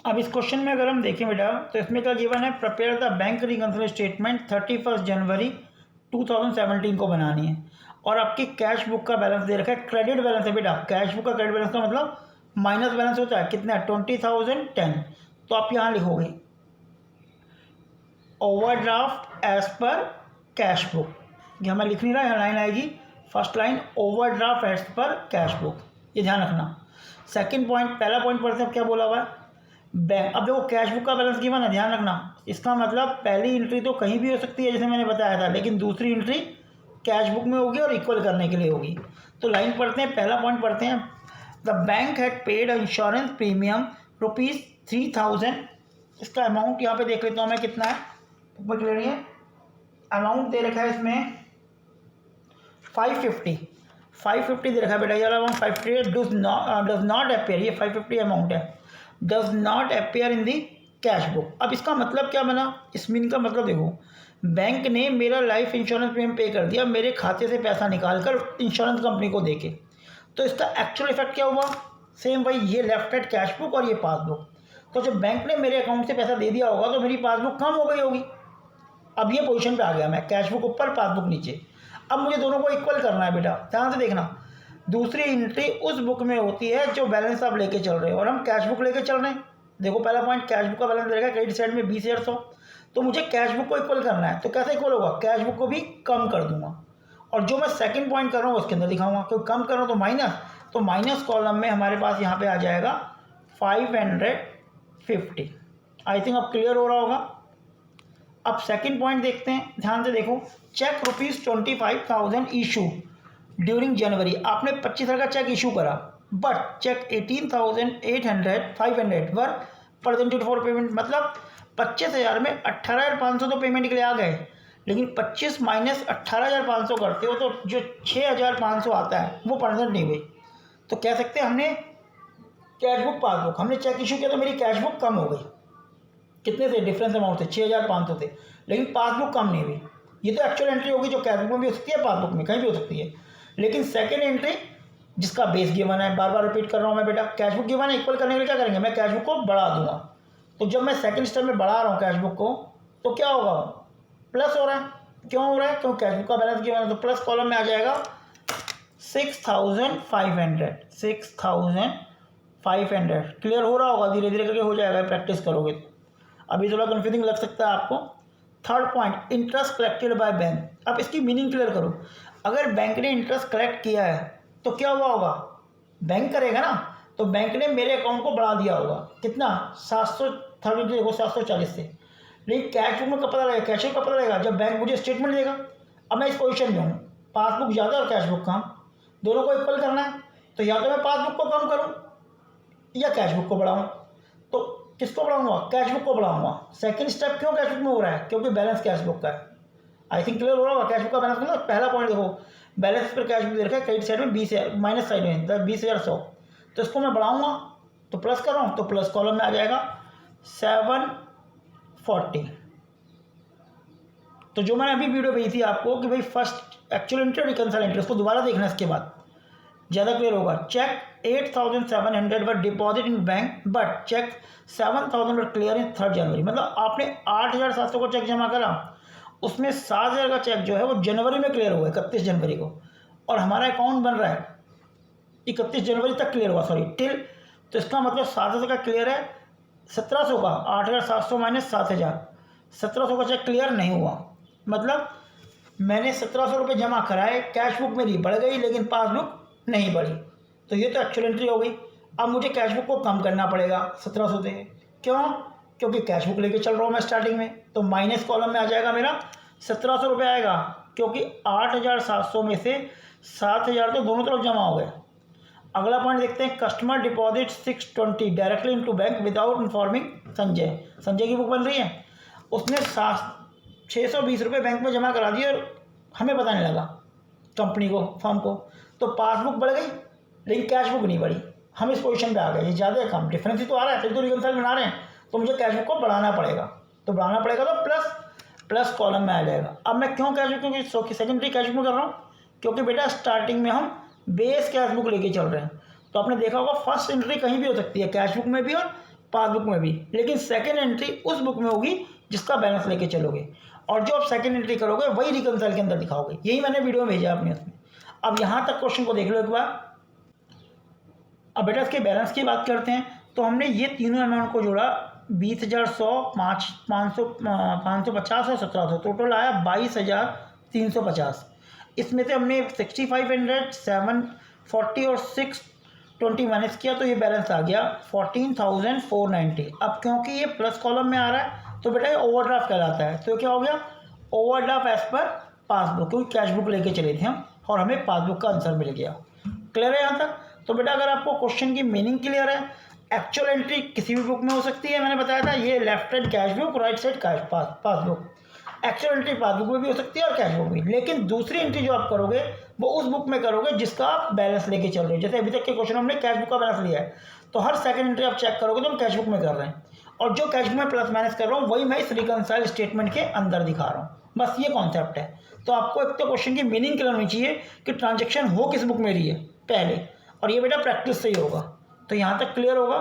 अब इस क्वेश्चन में अगर हम देखें बेटा तो इसमें क्या गिवन है, prepare the bank reconciliation statement 31 जनवरी 2017 को बनानी है और आपकी कैश बुक का बैलेंस दे रखा है, क्रेडिट बैलेंस है बेटा। कैश बुक का क्रेडिट बैलेंस का मतलब माइनस बैलेंस होता है, कितना है 20,010। तो आप यहाँ लिखोगे overdraft as per cash book, ये हमें लिख नहीं रहा, यहाँ लाइन आएगी first line overdraft as per cash book, ये ध्यान रखना। सेकंड पॉइंट, पहला पॉइंट पढ़ते हैं क्या बोला हुआ है बैंक। अब देखो कैश बुक का बैलेंस गिवन है, ध्यान रखना, इसका मतलब पहली एंट्री तो कहीं भी हो सकती है जैसे मैंने बताया था, लेकिन दूसरी एंट्री कैश बुक में होगी और इक्वल करने के लिए होगी। तो लाइन पढ़ते हैं, पहला पॉइंट पढ़ते हैं, the bank had paid insurance premium ₹3000। इसका अमाउंट यहाँ पे देख लेता हूँ मैं कितना है, ऊपर क्लियर है, अमाउंट दे रखा है इसमें 550 दे रखा है बेटा, ये वाला अमाउंट 550 डज नॉट अपेयर, ये 550 अमाउंट है, does not appear in the cash book. अब इसका मतलब क्या बना, इस मीन का मतलब देखो, बैंक ने मेरा लाइफ इंश्योरेंस प्रीमियम पे कर दिया, मेरे खाते से पैसा निकाल कर इंश्योरेंस कंपनी को देके, तो इसका एक्चुअल इफेक्ट क्या हुआ, सेम भाई, ये लेफ्ट हैंड कैश बुक और ये पासबुक। तो जब बैंक ने मेरे अकाउंट से पैसा दे दिया होगा तो मेरी पासबुक कम हो गई होगी। अब ये पोजीशन पे आ गया मैं, कैश बुक ऊपर पासबुक नीचे। अब मुझे दोनों को इक्वल करना है बेटा, ध्यान से देखना। दूसरी एंट्री उस बुक में होती है जो बैलेंस आप लेके चल रहे हो और हम कैश बुक लेके चल रहे हैं। देखो पहला पॉइंट, कैश बुक का बैलेंस रहेगा क्रेडिट साइड में 20,100, तो मुझे कैश बुक को इक्वल करना है। तो कैसे इक्वल होगा, कैश बुक को भी कम कर दूंगा और जो मैं सेकंड पॉइंट कर रहा हूँ उसके अंदर दिखाऊंगा, क्योंकि कम कर रहा हूँ तो माइनस, तो माइनस कॉलम में हमारे पास यहाँ पे आ जाएगा 550। आई थिंक अब क्लियर हो रहा होगा। अब सेकंड पॉइंट देखते हैं, ध्यान से देखो, चेक ₹25,000 इशू ड्यूरिंग जनवरी, आपने 25,000 का चेक इशू करा, but cheque 18,500 were presented for payment, मतलब 25,000 में 18,500 तो पेमेंट के लिए आ गए, लेकिन 25 माइनस 18,500 करते हो तो जो 6,500 आता है वो प्रेजेंट नहीं हुई। तो कह सकते हैं हमने कैश बुक पासबुक, हमने चेक इशू किया तो मेरी कैश बुक कम हो गई, कितने से, डिफरेंस अमाउंट से 6,500 थे, लेकिन पासबुक कम नहीं हुई। ये तो एक्चुअल एंट्री होगी जो कैश बुक में भी हो सकती है, पासबुक में कहीं भी हो सकती है। लेकिन सेकंड एंट्री जिसका बेस गिवन है, बार बार रिपीट कर रहा हूँ मैं बेटा, कैश बुक गिवन है, इक्वल करने के लिए क्या करेंगे, मैं कैश बुक को बढ़ा दूंगा। तो जब मैं सेकंड स्टेप में बढ़ा रहा हूँ कैश बुक को, तो क्या होगा, प्लस हो रहा है। क्यों हो रहा है, क्योंकि कैश बुक का बैलेंस गिवन है, तो प्लस कॉलम में आ जाएगा 6,500। क्लियर हो रहा होगा, धीरे धीरे करके हो जाएगा, प्रैक्टिस करोगे तो। अभी थोड़ा कन्फ्यूजिंग लग सकता है आपको। Third point, interest collected by bank. अब इसकी मीनिंग क्लियर करो, अगर बैंक ने इंटरेस्ट कलेक्ट किया है तो क्या हुआ होगा, बैंक करेगा ना, तो बैंक ने मेरे अकाउंट को बढ़ा दिया होगा, कितना 730 देखो 740 से। लेकिन कैश बुक में कब पता लगेगा, कैश बुक कब पता लगेगा, जब बैंक मुझे स्टेटमेंट देगा। अब मैं इस पोजीशन में हूँ, पासबुक ज़्यादा और कैश बुक कम, दोनों को इक्वल करना है, तो या तो मैं पासबुक को कम करूँ या कैश बुक को बढ़ाऊँ। तो किसको बढ़ाऊंगा, कैश बुक को बढ़ाऊंगा। सेकंड स्टेप क्यों कैश बुक में हो रहा है, क्योंकि बैलेंस कैश बुक का है। आई थिंक क्लियर हो रहा होगा, कैश बुक का बैलेंस मतलब पहला पॉइंट देखो, बैलेंस पर कैश बुक दे रखा है, क्रेडिट साइड में 20,000, माइनस साइड में 20,100, तो इसको मैं बढ़ाऊंगा तो प्लस कर रहा हूँ, तो प्लस कॉलम में आ जाएगा 740। तो जो मैंने अभी वीडियो भेजी थी आपको कि भाई first actual entry reconcile entry, उसको दोबारा देखना, इसके बाद ज़्यादा क्लियर होगा। Cheque 8,700 were deposit in bank, but cheque 7,000 were clear in 3 जनवरी, मतलब आपने 8,700 को चेक जमा करा, उसमें 7,000 का चेक जो है वो जनवरी में क्लियर हुआ, 31 जनवरी को, और हमारा अकाउंट बन रहा है 31 जनवरी तक क्लियर हुआ, सॉरी टिल, तो इसका मतलब 7,000 का क्लियर है, 1,700 का 8,700 माइनस 7,000, 1,700 का चेक क्लियर नहीं हुआ, मतलब मैंने 1,700 रुपये जमा कराए, कैश बुक मेरी बढ़ गई लेकिन पासबुक नहीं बढ़ी, तो ये तो एक्चुअल एंट्री हो गई। अब मुझे कैश बुक को कम करना पड़ेगा 1,700 से, क्यों, क्योंकि कैश बुक लेके चल रहा हूँ मैं स्टार्टिंग में, तो माइनस कॉलम में आ जाएगा मेरा 1,700 रुपये आएगा, क्योंकि 8,700 में से 7,000 तो दोनों तरफ जमा हो गए। अगला पॉइंट देखते हैं, customer deposit 620 directly into bank without informing Sanjay. Sanjay की बुक बन रही है, उसने 620 रुपये बैंक में जमा करा दिए और हमें पता नहीं लगा, कंपनी को, फर्म को, तो पासबुक बढ़ गई लेकिन कैश बुक नहीं बढ़ी। हम इस पोजीशन पे आ गए, ये ज़्यादा है कम, डिफरेंस ही तो आ रहा है, फिर तो रिकंसाइल बना रहे हैं, तो मुझे कैश बुक को बढ़ाना पड़ेगा, तो बढ़ाना पड़ेगा तो प्लस कॉलम में आ जाएगा। अब मैं क्यों कैश बुक, क्योंकि सेकेंडरी कैश बुक में कर रहा हूँ, क्योंकि बेटा स्टार्टिंग में हम बेस कैश बुक लेके चल रहे हैं, तो आपने देखा होगा फर्स्ट एंट्री कहीं भी हो सकती है, कैश बुक में भी और पासबुक में भी, लेकिन सेकेंड एंट्री उस बुक में होगी जिसका बैलेंस लेके चलोगे, और जो आप सेकेंड एंट्री करोगे वही रिकंसाइल के अंदर दिखाओगे। यही मैंने वीडियो में भेजा अपने उसमें। अब यहाँ तक क्वेश्चन को देख लो एक बार। अब बेटा इसके बैलेंस की बात करते हैं। तो हमने ये तीनों अमाउंट को जोड़ा, 20,100, 550 और 1700, टोटल आया 22,350। इसमें से हमने 6500, 740 और 620 माइनस किया तो ये बैलेंस आ गया 14,490। अब क्योंकि ये प्लस कॉलम में आ रहा है तो बेटा ये ओवरड्राफ्ट कहलाता है। तो क्या हो गया, ओवरड्राफ्ट एज पर पासबुक, क्योंकि कैश बुक लेके चले थे हम और हमें पासबुक का आंसर मिल गया। क्लियर है यहाँ तक? तो बेटा अगर आपको क्वेश्चन की मीनिंग क्लियर है, एक्चुअल एंट्री किसी भी बुक में हो सकती है, मैंने बताया था ये left side cash book, right side cash passbook. Actual entry passbook में भी हो सकती है और कैश बुक में, लेकिन दूसरी एंट्री जो आप करोगे वो उस बुक में करोगे जिसका आप बैलेंस लेके चल रहे हो। जैसे अभी तक के क्वेश्चन हमने कैश बुक का बैलेंस लिया है, तो हर सेकंड एंट्री आप चेक करोगे तो हम कैश बुक में कर रहे हैं, और जो कैश बुक में प्लस माइनस कर रहा हूँ वही मैं इस रिकंसाइल स्टेटमेंट के अंदर दिखा रहा हूँ। बस ये कॉन्सेप्ट है। तो आपको एक तो क्वेश्चन की मीनिंग क्लियर होनी चाहिए कि ट्रांजेक्शन हो किस बुक में रही है पहले, और ये बेटा प्रैक्टिस से ही होगा। तो यहाँ तक क्लियर होगा।